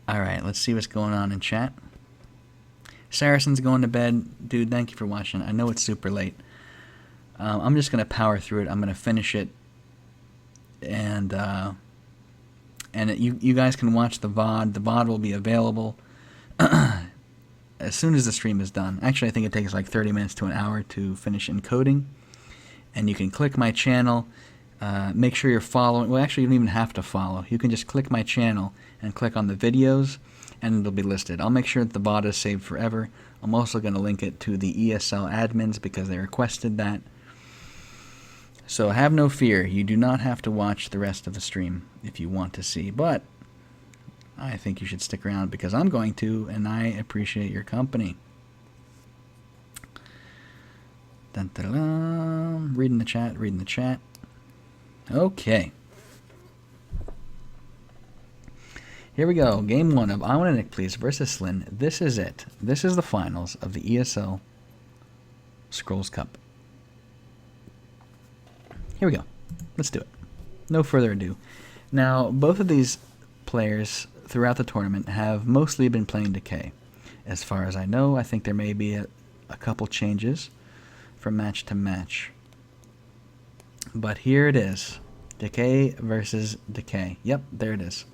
Alright, let's see what's going on in chat. Saracen's going to bed. Dude, thank you for watching. I know it's super late. I'm just going to power through it. I'm going to finish it. And you guys can watch the VOD. The VOD will be available as soon as the stream is done. Actually, I think it takes like 30 minutes to an hour to finish encoding. And you can click my channel. Make sure you're following. Well, actually, you don't even have to follow. You can just click my channel and click on the videos, and it'll be listed. I'll make sure that the VOD is saved forever. I'm also going to link it to the ESL admins because they requested that. So have no fear. You do not have to watch the rest of the stream if you want to see. But I think you should stick around because I'm going to, and I appreciate your company. Dun, dun, dun, dun. Reading the chat, reading the chat. Okay. Here we go. Game 1 of Iwantanickpls versus Slin. This is it. This is the finals of the ESL Scrolls Cup. Here we go. Let's do it. No further ado. Now, both of these players throughout the tournament have mostly been playing Decay. As far as I know, I think there may be a couple changes from match to match. But here it is. Decay versus Decay. Yep, there it is.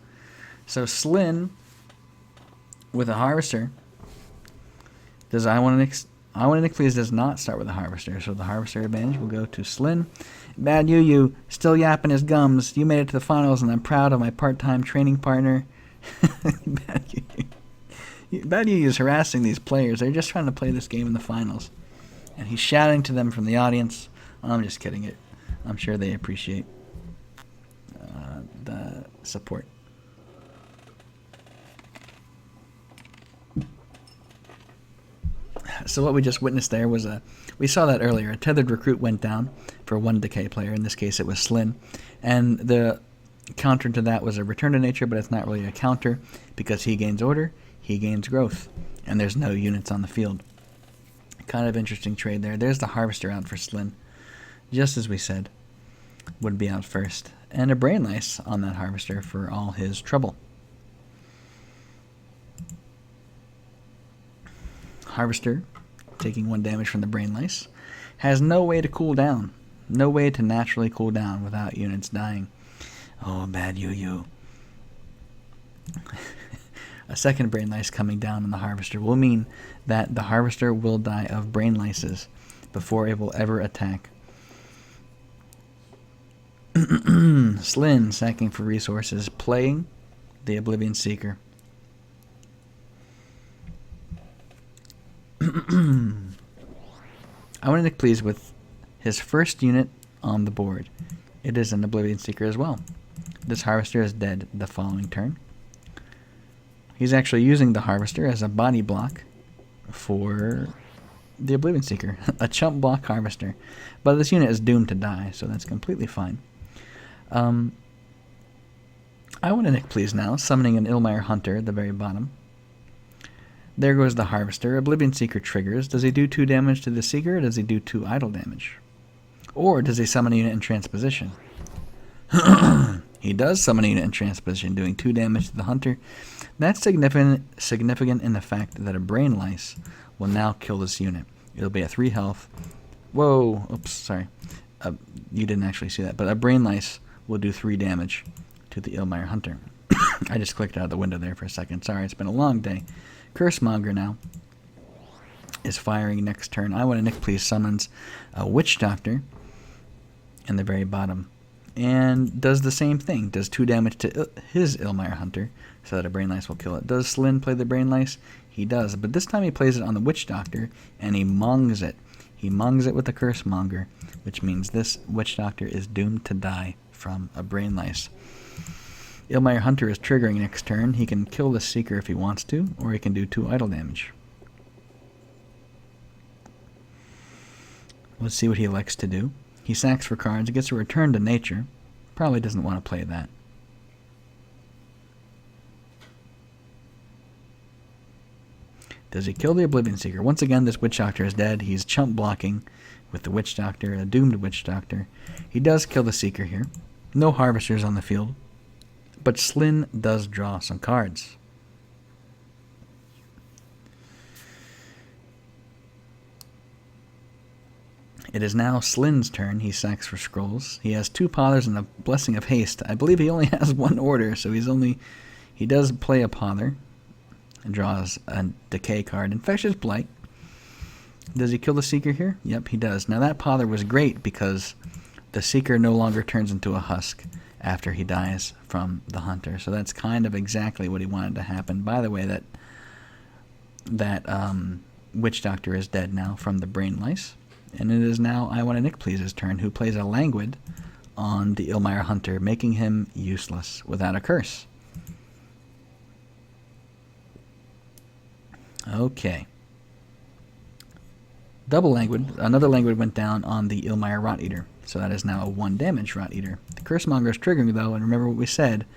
So Slin with a Harvester. Iwantanickpls does not start with a Harvester, so the Harvester advantage will go to Slin. Bad Yu still yapping his gums. You made it to the finals, and I'm proud of my part-time training partner. Bad Yu is harassing these players. They're just trying to play this game in the finals. And he's shouting to them from the audience. I'm just kidding. I'm sure they appreciate the support. So what we just witnessed there was we saw that earlier. A tethered recruit went down for one Decay player. In this case, it was Slin. And the counter to that was a return to nature, but it's not really a counter because he gains order, he gains growth, and there's no units on the field. Kind of interesting trade there. There's the Harvester out for Slin, just as we said, would be out first. And a Brain Lice on that Harvester for all his trouble. Harvester, taking 1 damage from the Brain Lice, has no way to cool down. No way to naturally cool down without units dying. Oh, bad Yu. A second Brain Lice coming down on the Harvester will mean that the Harvester will die of Brain Lices before it will ever attack. Slin sacking for resources, playing the Oblivion Seeker. Iwantanickpls with his first unit on the board. It is an Oblivion Seeker as well. This Harvester is dead the following turn. He's actually using the Harvester as a body block for the Oblivion Seeker. A chump block Harvester. But this unit is doomed to die, so that's completely fine. Iwantanickpls now, summoning an Ilmire Hunter at the very bottom. There goes the Harvester. Oblivion Seeker triggers. Does he do 2 damage to the Seeker, or does he do 2 idle damage? Or does he summon a unit in transposition? He does summon a unit in transposition, doing 2 damage to the Hunter. That's significant in the fact that a Brain Lice will now kill this unit. It'll be at 3 health. Whoa, oops, sorry. You didn't actually see that, but a Brain Lice will do 3 damage to the Ilmire Hunter. I just clicked out of the window there for a second. Sorry, it's been a long day. Cursemonger now is firing next turn. Iwantanickpls summons a Witch Doctor in the very bottom and does the same thing. Does 2 damage to his Ilmire Hunter so that a Brain Lice will kill it. Does Slin play the Brain Lice? He does, but this time he plays it on the Witch Doctor and he mongs it. He mongs it with the Cursemonger, which means this Witch Doctor is doomed to die from a Brain Lice. Ilmire Hunter is triggering next turn. He can kill the Seeker if he wants to, or he can do 2 idle damage. Let's see what he elects to do. He sacks for cards. He gets a return to nature. Probably doesn't want to play that. Does he kill the Oblivion Seeker? Once again, this Witch Doctor is dead. He's chump blocking with the Witch Doctor, a doomed Witch Doctor. He does kill the Seeker here. No Harvesters on the field. But Slin does draw some cards. It is now Slin's turn. He sacks for scrolls. He has 2 Pothers and a Blessing of Haste. I believe he only has 1 order, so he does play a Pother and draws a Decay card. Infectious Blight. Does he kill the Seeker here? Yep, he does. Now that Pother was great because the Seeker no longer turns into a husk after he dies from the Hunter. So that's kind of exactly what he wanted to happen. By the way, that Witch Doctor is dead now from the Brain Lice. And it is now Iwantanickpls' turn, who plays a Languid on the Ilmire Hunter, making him useless without a curse. Okay. Double Languid. Another Languid went down on the Ilmire Rot Eater. So that is now a 1 damage Rot Eater. The Cursemonger is triggering, though, and remember what we said.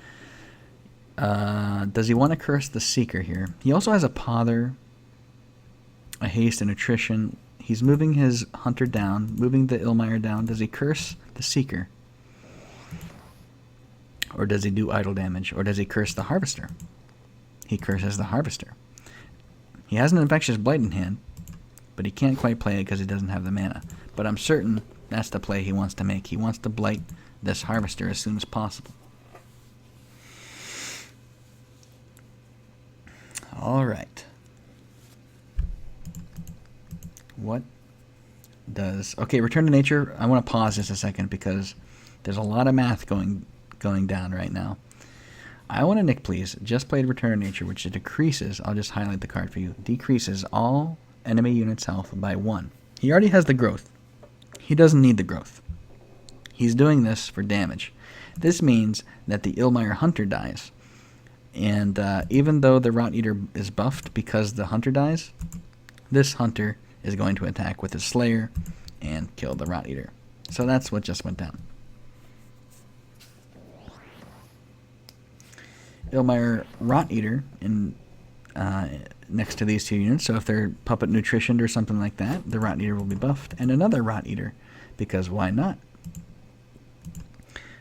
Does he want to curse the Seeker here? He also has a Pother, a Haste, and Nutrition. He's moving his Hunter down, moving the Ilmire down. Does he curse the Seeker? Or does he do idle damage? Or does he curse the Harvester? He curses the Harvester. He has an Infectious Blight in hand, but he can't quite play it because he doesn't have the mana. But I'm certain that's the play he wants to make. He wants to blight this Harvester as soon as possible. All right. What does... Okay, Return to Nature. I want to pause just a second because there's a lot of math going down right now. Iwantanickpls just played Return to Nature, which decreases... I'll just highlight the card for you. Decreases all enemy units' health by 1. He already has the growth. He doesn't need the growth. He's doing this for damage. This means that the Ilmire Hunter dies. And even though the Rot Eater is buffed because the Hunter dies, this Hunter is going to attack with his Slayer and kill the Rot Eater. So that's what just went down. Ilmire Rot Eater in next to these 2 units, so if they're Puppet Nutritioned or something like that, the Rot Eater will be buffed, and another Rot Eater, because why not?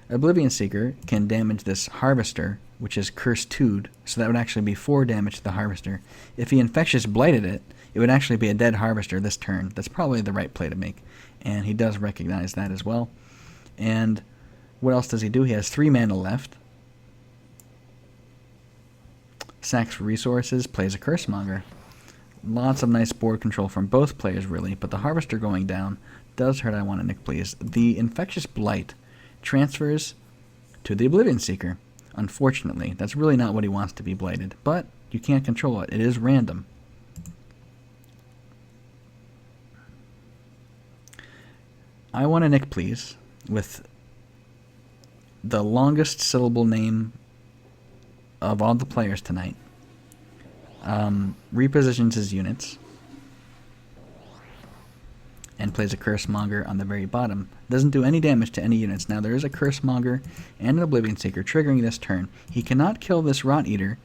Oblivion Seeker can damage this Harvester, which is Curse 2'd, so that would actually be 4 damage to the Harvester. If he Infectious Blighted it, it would actually be a dead Harvester this turn. That's probably the right play to make, and he does recognize that as well. And what else does he do? He has 3 mana left. Sacks for resources, plays a Cursemonger. Lots of nice board control from both players, really, but the Harvester going down does hurt Iwantanickpls. The Infectious Blight transfers to the Oblivion Seeker. Unfortunately, that's really not what he wants to be blighted, but you can't control it. It is random. Iwantanickpls, with the longest syllable name of all the players tonight, repositions his units and plays a Cursemonger on the very bottom. Doesn't do any damage to any units. Now there is a Cursemonger and an Oblivion Seeker triggering this turn. He cannot kill this Rot Eater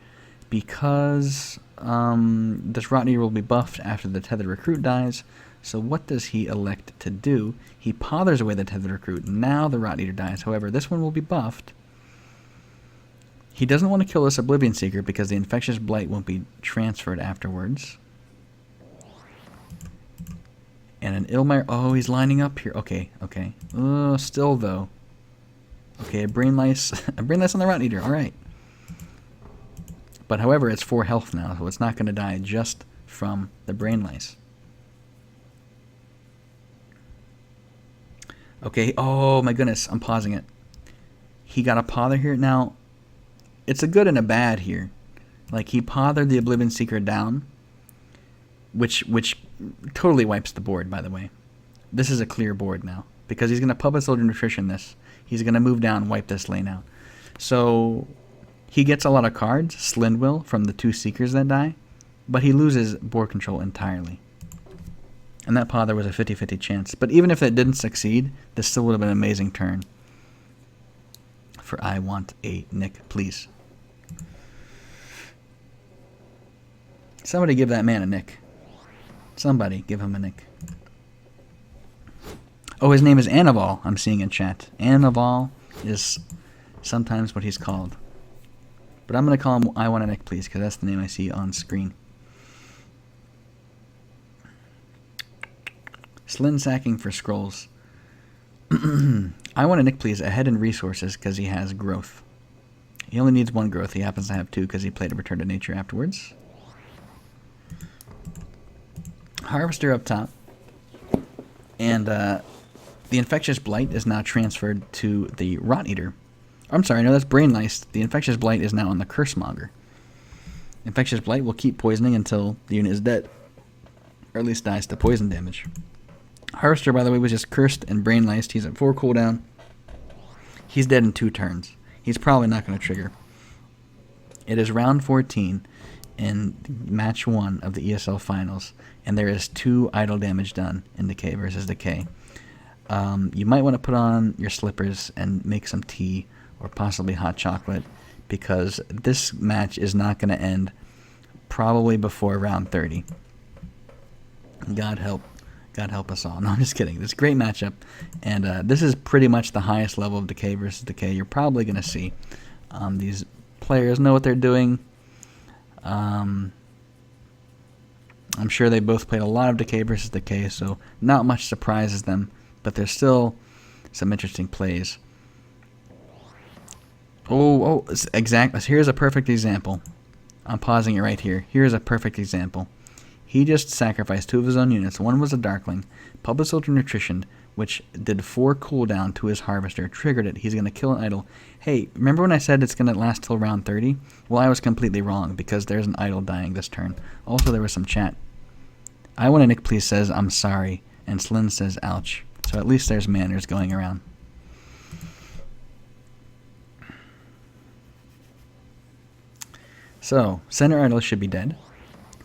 because this Rot Eater will be buffed after the Tethered Recruit dies. So what does he elect to do? He pothers away the Tethered Recruit. Now the Rot Eater dies. However, this one will be buffed. He doesn't want to kill this Oblivion Seeker because the Infectious Blight won't be transferred afterwards. And an Ilmire... Oh, he's lining up here. Okay, okay. Still, though. Okay, a Brain Lice. A Brain Lice on the Rot Eater. Alright. But, however, it's 4 health now, so it's not going to die just from the Brain Lice. Okay, oh my goodness. I'm pausing it. He got a Pother here. Now... It's a good and a bad here. Like, he pothered the Oblivion Seeker down, which totally wipes the board, by the way. This is a clear board now, because he's going to Puppet Soldier Nutrition this. He's going to move down, wipe this lane out. So, he gets a lot of cards, Slin will, from the 2 Seekers that die, but he loses board control entirely. And that Pother was a 50-50 chance. But even if it didn't succeed, this still would have been an amazing turn for Iwantanickpls. Somebody give that man a nick. Somebody give him a nick. Oh, his name is Anaval, I'm seeing in chat. Anaval is sometimes what he's called. But I'm going to call him Iwantanickpls because that's the name I see on screen. Slin sacking for scrolls. Iwantanickpls ahead in resources because he has growth. He only needs 1 growth. He happens to have 2 because he played a Return to Nature afterwards. Harvester up top. And the Infectious Blight is now transferred to the Rot Eater. I'm sorry, no, that's Brain Lice. The Infectious Blight is now on the Cursemonger. Infectious Blight will keep poisoning until the unit is dead. Or at least dies to poison damage. Harvester, by the way, was just cursed and brain liced. He's at 4 cooldown. He's dead in 2 turns. He's probably not going to trigger. It is round 14 in match 1 of the ESL finals, and there is 2 idle damage done in Decay versus Decay. You might want to put on your slippers and make some tea or possibly hot chocolate, because this match is not going to end probably before round 30. God help us all. No, I'm just kidding. This is a great matchup, and this is pretty much the highest level of Decay versus Decay you're probably going to see. These players know what they're doing. I'm sure they both played a lot of Decay versus Decay, so not much surprises them, but there's still some interesting plays. Oh, exactly. Here's a perfect example. I'm pausing it right here. Here's a perfect example. He just sacrificed 2 of his own units. One was a Darkling, Public Soldier Nutritioned, which did 4 cooldown to his Harvester, triggered it. He's going to kill an idol. Hey, remember when I said it's going to last till round 30? Well, I was completely wrong, because there's an idol dying this turn. Also, there was some chat. Iwantanickpls says, I'm sorry, and Slin says, ouch. So at least there's manners going around. So, center idol should be dead.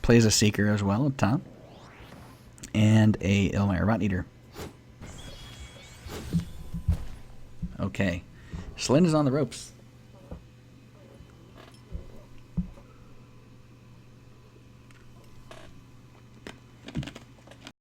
Plays a Seeker as well up top. And a Ilmire Rot Eater. Okay. Slin is on the ropes.